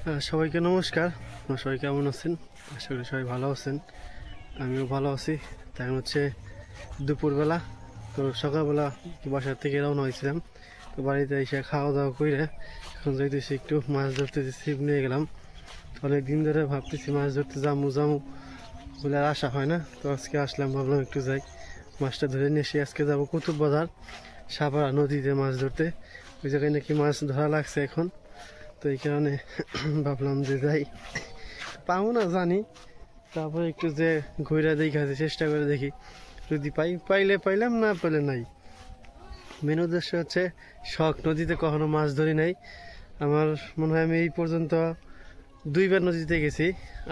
সবাইকে নমস্কার। আপনারা সবাই কেমন আছেন? আশা করি সবাই ভালো আছেন। আমিও ভালো আছি। এখন হচ্ছে দুপুরবেলা। তো সকালবেলা বাসার থেকে রওনা হয়েছিলাম। তো বাড়িতে এসে খাওয়া দাওয়া করে এখন যাইতেছি একটু মাছ ধরতে, ছিপ নিয়ে গেলাম। অনেক দিন ধরে ভাবতেছি মাছ ধরতে যামু বলে আর আসা হয় না। তো আজকে আসলাম, ভাবলাম একটু যাই, মাছটা ধরে নিয়ে এসে আজকে যাবো কুতুব বাজার সাপাড়া নদীতে মাছ ধরতে। ওই জায়গায় নাকি মাছ ধরা লাগছে এখন। তো এই কারণে ভাবলাম যে যাই, পাবো না জানি, তারপরে একটু যে ঘুরে দেখি, চেষ্টা করে দেখি, যদি পাইলে পাইলাম, না পেলে নাই। মেন উদ্দেশ্য হচ্ছে শখ। নদীতে কখনো মাছ ধরি নাই। আমার মনে হয় আমি এই পর্যন্ত 2বার নদীতে গেছি,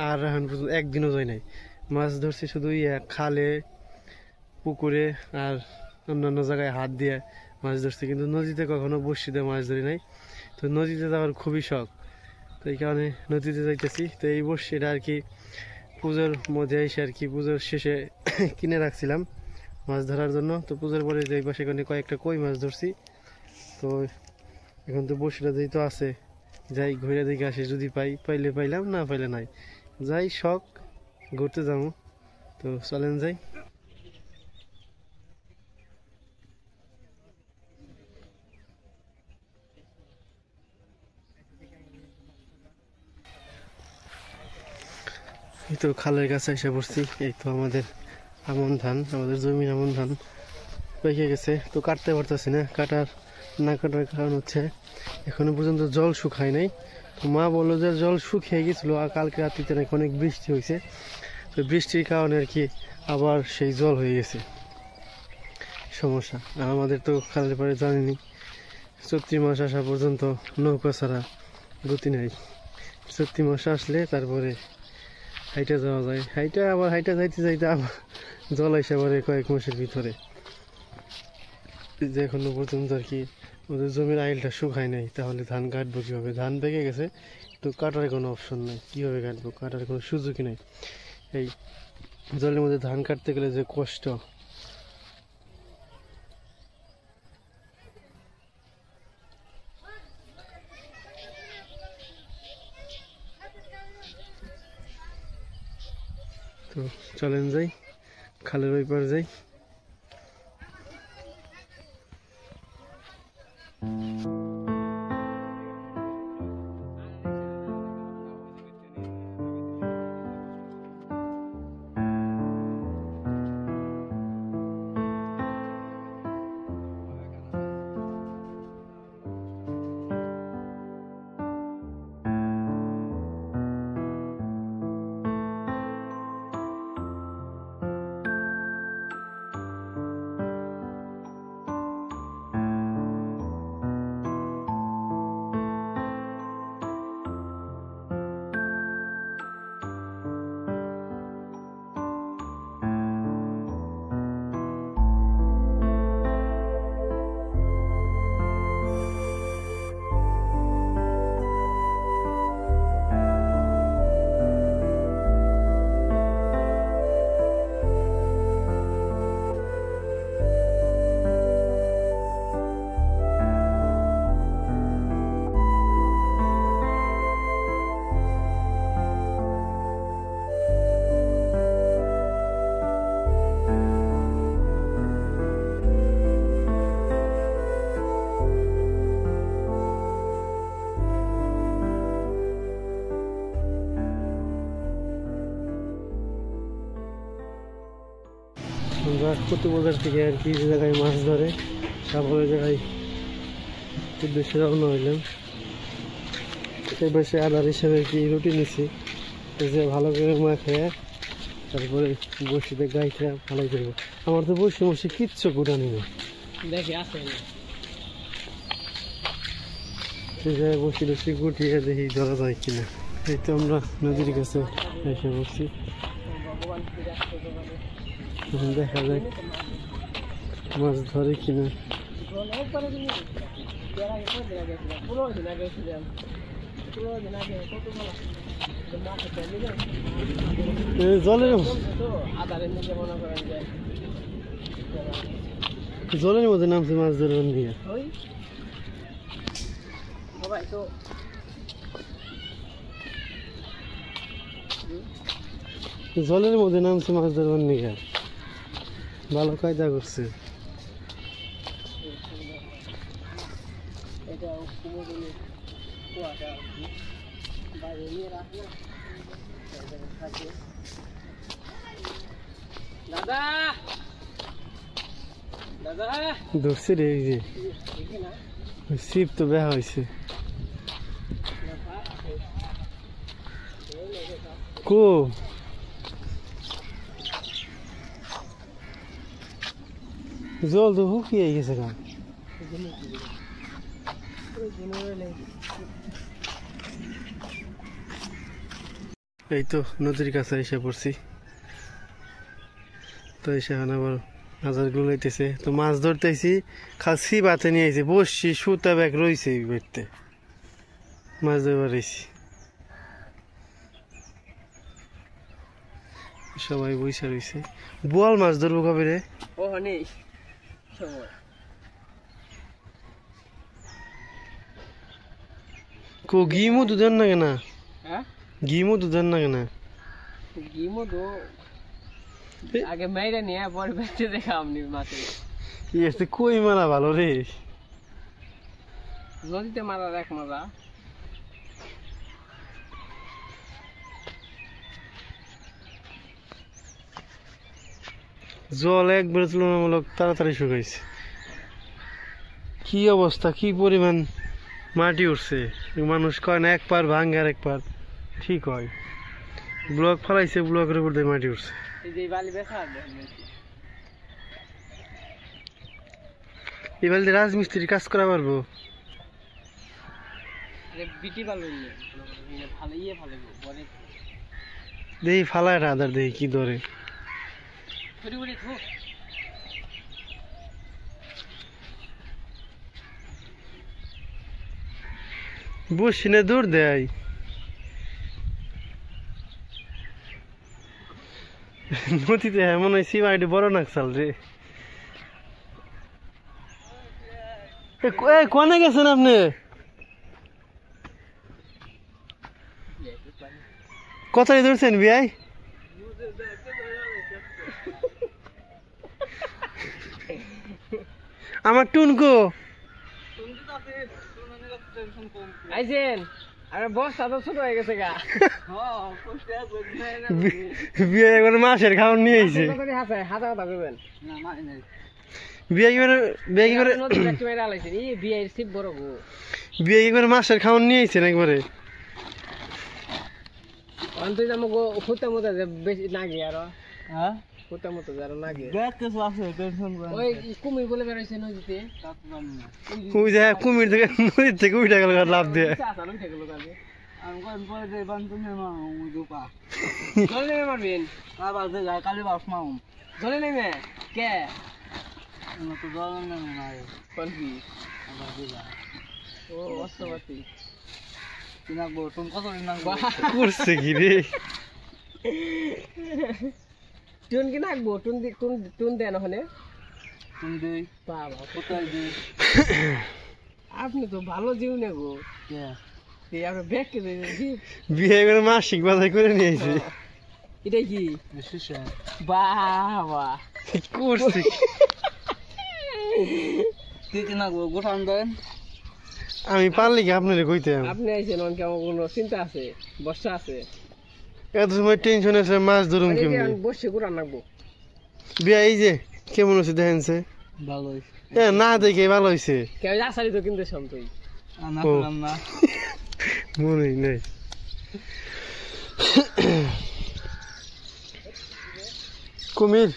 আর এখন পর্যন্ত একদিনও যাই নাই। মাছ ধরছি শুধু খালে, পুকুরে আর অন্যান্য জায়গায় হাত দিয়ে মাছ ধরছি, কিন্তু নদীতে কখনো বড়শি দিয়ে মাছ ধরি নাই। তো নদীতে যাওয়ার খুবই শখ। তো এই কারণে নদীতে যাইতেছি। তো এই বড়শিটা আর কি পুজোর মধ্যে এসে আর কি পুজোর শেষে কিনে রাখছিলাম মাছ ধরার জন্য। তো পুজোর পরে যে পাশে কয়েকটা কই মাছ ধরছি। তো এখন তো বড়শিটা যেহেতু আছে, যাই ঘুরে দেখে আসি, যদি পাইলে পাইলাম, না পাইলে নাই। যাই, শখ, ঘুরতে যাবো। তো চলেন যাই। এই তো খালের কাছে এসে পড়ছি। এই তো আমাদের আমাদের জমির আমন ধান পেকে গেছে। তো কাটতে পারতেছি না। না কাটার কারণ হচ্ছে এখনো পর্যন্ত জল শুকায় নাই। তো মা বললো যে জল শুকিয়ে গেছিলো, আর কালকে রাত্রিতে নাকি অনেক বৃষ্টি হয়েছে। তো বৃষ্টির কারণে আর কি আবার সেই জল হয়ে গেছে, সমস্যা। আর আমাদের তো খালের পাড়ে জানিনি, চৈত্র মাস আসা পর্যন্ত নৌকা ছাড়া গতি নাই। চৈত্র মাস আসলে তারপরে হাইটা যাওয়া যায়। হাইটা যাইতে যাইতে আবার জল আইসা পড়ে কয়েক মাসের ভিতরে। যে এখনো পর্যন্ত আর কি ওদের জমির আইলটা শুকায় নাই, তাহলে ধান কাটবো কীভাবে? ধান পেকে গেছে, তো কাটার কোনো অপশন নাই। কীভাবে কাটবো? কাটার কোনো সুযোগই নাই। এই জলের মধ্যে ধান কাটতে গেলে যে কষ্ট। তো চলেন যাই, খালের ওই পার যাই। আমরা কুতুব বাজার থেকে আর কি যে জায়গায় মাছ ধরে, তারপরে জায়গায় উদ্দেশ্যে রওনা হইলাম। সেই বসে আদার হিসেবে কি রুটি নিছি, যে ভালো করে মা খেয়ে তারপরে বসিতে গাইতে ভালোই করবো। আমার তো বসে কিচ্ছু গুটানি নেই, দেখি আসে না। সে জায়গায় বসে গুটিয়ে দেখি ধরা যায় কিনা। এই তো আমরা নদীর কাছে এসে বসছি, দেখা যাক মাছ ধরে কিনা। জলের মধ্যে নামছে মাছ ধরবেন দিয়ে। জলের মধ্যে নামছে মাছ ধরবার নিয়ে, ভালো কায়দা করছে। ধরছে রে, এই যে ছিপ তো বেহা হয়েছে। কো জল তো শুকিয়ে গেছে গা। এই তো নদীর কাছে এসে পড়ছি, তো সেখানে আবার হাজার গুলো লইতেছে, তো মাছ ধরতেছি, খাসি বাতে নিয়ে আইছে, বসছি সুতা ব্যাগ রয়েছে বেড়তে, মাছ ধরবার রয়েছি। সবাই বইসা রয়েছে। বোয়াল মাছ ধরবো কবে রে? কো গিমু দুধের না কেনা, গিমু দুধের না কেনা, গিমো তো আগে মেরে নিয়ে পরে বেঁচে দেখা আপনি মাছে। এসে কই মারা ভালো রে, নদীতে মারার এক মজা। জল একবারে তুলনামূলক তাড়াতাড়ি শুকাইছে। কি অবস্থা, কি পরিমাণ মাটি উঠছে, মানুষ কয় না এক পার ভাঙ্গে আর এক পার ঠিক হয়। ব্লক ফেলাইছে, ব্লকের উপর দিয়ে মাটি উঠছে। এবার রাজমিস্ত্রির কাজ করা পারবো। দেখি ফালায় রাধার, দেখি কি ধরে। বসি না দূর দেয়, নদীতে এমন হয় সিমাইটি বড় নাকসাল রে। কোনে গেছেন আপনি? কোথায় ধরছেন বিয়াই? আমার টুনকো আইছেন, আরে বস্তা তো ছোট হয়ে গেছে গা। বিয়ে একবার মাছের খাওয়ান নিয়ে আইছে। হাতা কথা করবেন বিয়ে কি করে, বিয়ে কি করে, বিয়ে কি করে মাছের খাওয়ান নিয়ে আইছেন একবারে। ফুটা মতো বেশি নাগে আরো, হ্যাঁ ফুটা মতো আরো নাগে। ওই কুমির বলে বেড়াইছে নদীতে, ওই যে কুমির থেকে নদীর থেকে উঠে গেল লাভ দিয়ে। মারবেন জলে নেমে কে করছে কি রে, টুন কি নাকবো, টুন দেন ওখানে। আপনি তো ভালো জীব নেবো, বিয়ে করে মাসিক বাজার করে নিয়ে আইছে। এটা কি বাবা করছে, আমি পারলি কি আপনার কইতে। আপনি আইছেন কেমন কোনো চিন্তা আছে, বর্ষা আছে, এত সময় টেনশন আছে, মাছ ধরুন কেমন বসে ঘুরান রাখবো। বিয়া এই যে কেমন হচ্ছে দেখেন, ভালো না দেখে ভালো হয়েছে। কেউ আসারি তো কিন্তু সন্তই মনে নেই। কুমির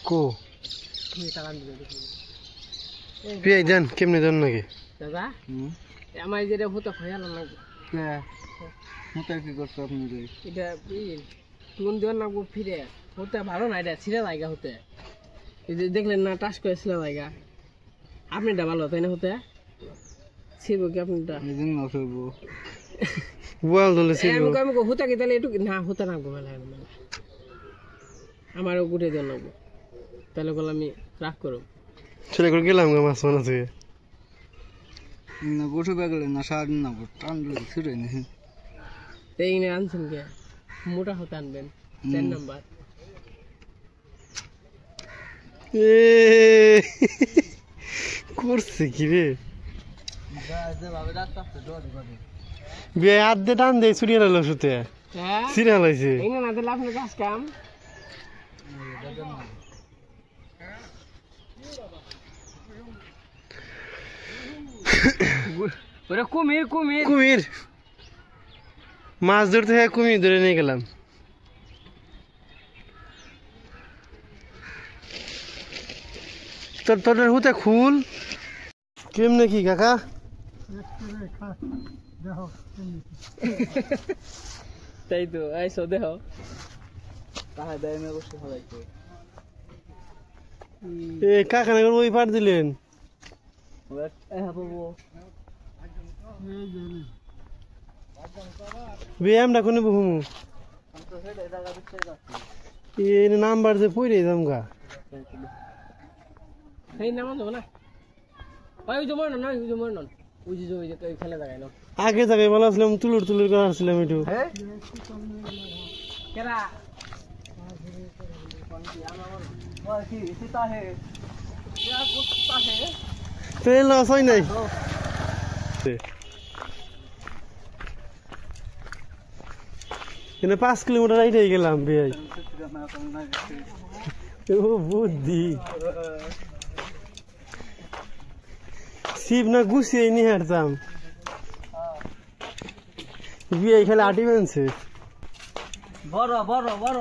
কো বিয়াই দেন কেমনে দেন নাকি দাদা, আমার যেটা হতো ভয়াল লাগবে। কি করছো আপনি? এটা টুন দেওয়ার লাগবো ফিরে হতে ভালো না, এটা ছিঁড়া জায়গা হতে। এই যে দেখলেন না টাস করে ছিঁড়া জায়গা, আপনিটা ভালো তাই না হতে ছিড়বো কি আপনারটা বল দলে ছিড়বো। আমি হুতা কি তাহলে একটু না হুতা রাখবো মেলা মেলা আমারও গুটে দেওয়া লাগবো, তাহলে বলে আমি রাগ করো ছেলে করে গেলাম মাছ মানা থেকে না গোসু বেগলে না সারাদিন না টানলে ছিঁড়ে নি। এই নিয়ে আনছেন কে মোটা হতে আনবেন 4 নাম্বার এ করছে কি রে বিয়ে হাত দিয়ে টান দিয়ে ছুটিয়ে লালো শুতে হ্যাঁ সিরিয়াল হয়েছে এই না দিলে আপনার কাজ কাম ওরে কুমির কুমির কুমির মাছ ধরতে হয় কুমির ধরে নিয়ে গেলাম তোদের হুতে খুল কেমনে কি কাকা তাই তো আইসো দেখো তাহা দেয় না বসে সবাইকে এ কাকা না ওই পার দিলেন ব্যায়ামটা কোনে বহুমু এই নাম্বার যে পড়ে যাম গা এই নাম দেবো না ওই জমার নন ওই জমার নন ওই যে ওই যে খেলে দেখায় না আগে জায়গায় বলা ছিলাম তুলুর তুলুর করা ছিলাম একটু কেরা ট্রেন লস হয় নাই এখানে 5 কিলোমিটার রাইডে গেলাম ভাই ও বুদ্ধি শিব না গুছিয়ে নিয়ে হাঁটতাম বিয়ে খেলে আটি বানছে বড় বড় বড়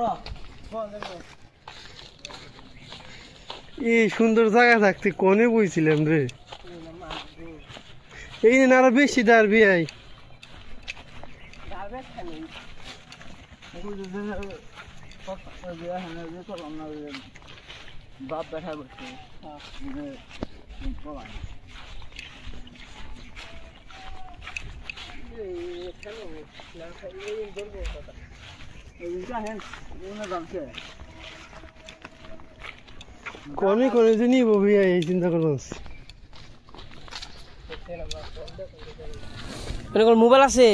এই সুন্দর জায়গা থাকতে কোনে বইছিলাম রে এই না আরো বেশি ডার বিয়াই বাপ দেখা করছে কোনে কোনে যে নিব বিয়া এই চিন্তা করলাম মোবাইল আছে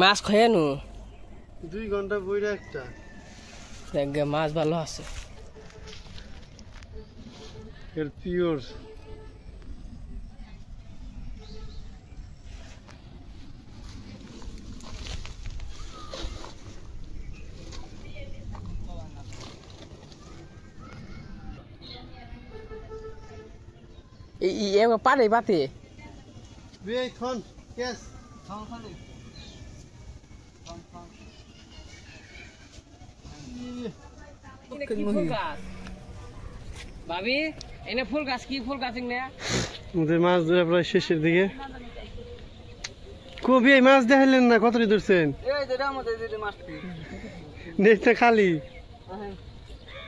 মাছ খায় নু 2 ঘন্টা বইরা একটা দেখ মাছ ভালো আছে এর পিওর এই পারে বাতে বিয়ে খন কেস ভাবি এনে ফুল গাছ কি ফুল গাছ আমাদের মাছ ধরা প্রায় শেষের দিকে কবি এই মাছ দেখাইলেন না কতটি ধরছেন নেটটা খালি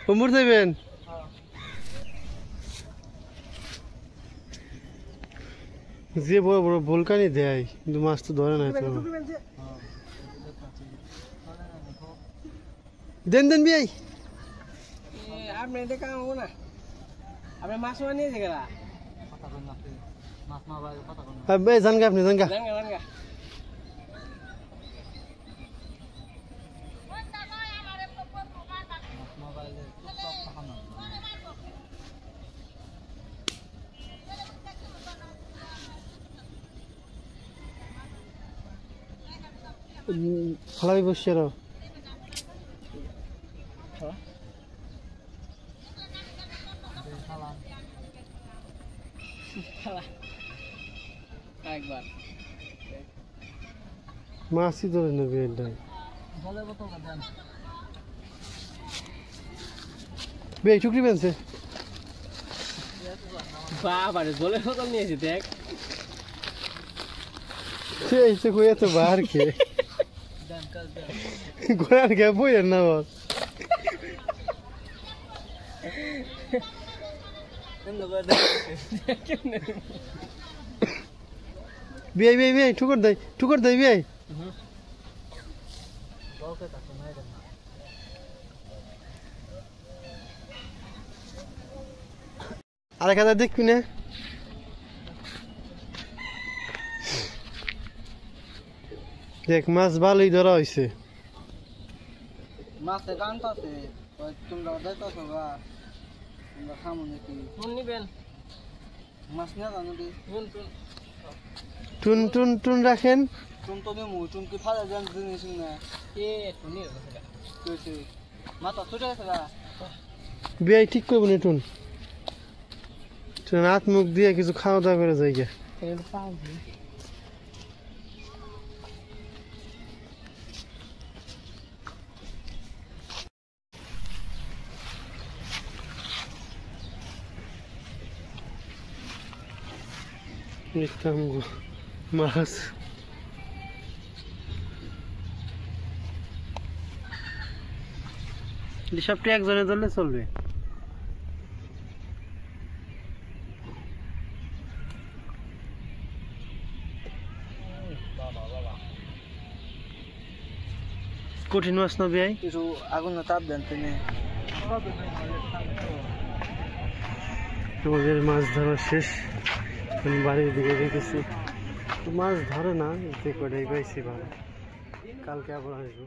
কমর দেবেন যে বড় বড় ভুলকানি দেয় কিন্তু মাছ তো ধরে না তো দেন দেন বিয়াই আপনি দেখা না আপনি মাছ নিয়ে গেলা জানগা আপনি জানগা ফালাই বসছে আরো একবার মাছই ধরে নেবে এটা বে চুকরি বেনছে বাবারে জলের বোতল নিয়েছি দেখ সেই সে কইয়া তো বাহার কে গোয়ার কে বইয়ের না বল বিয়ে বিয়ে বিয়ে ঠুকর দেয় বিয়ে আরেক হাজার দেখবি না? দেখ মাছ ভালোই ধরা হয়েছে। মাছে টানতাছে তোমরা যাইতাছো গা তোমরা খামো নাকি ফোন নিবেন মাছ নিয়ে জানো দি টুন টুন টুন রাখেন। টুন তো নেমু টুন কি ফালা যান জিনিস না কে শুনি কইছে মাথা ছুটে গেছে গা বিয়াই ঠিক করবো না টুন। টুন হাত মুখ দিয়ে কিছু খাওয়া দাওয়া করে যাই গে। নিতাম গো মাছ। সবটি একজনে ধরলে চলবে। কঠিন মাছ না বিয়াই? কিছু আগুন তাপ দেন তুমি আমাদের মাছ ধরা শেষ। আমি বাড়ির দিকে রেখেছি। মাছ ধরে না, যে কটাই পাইছি ভালো। কালকে আবার আসবো।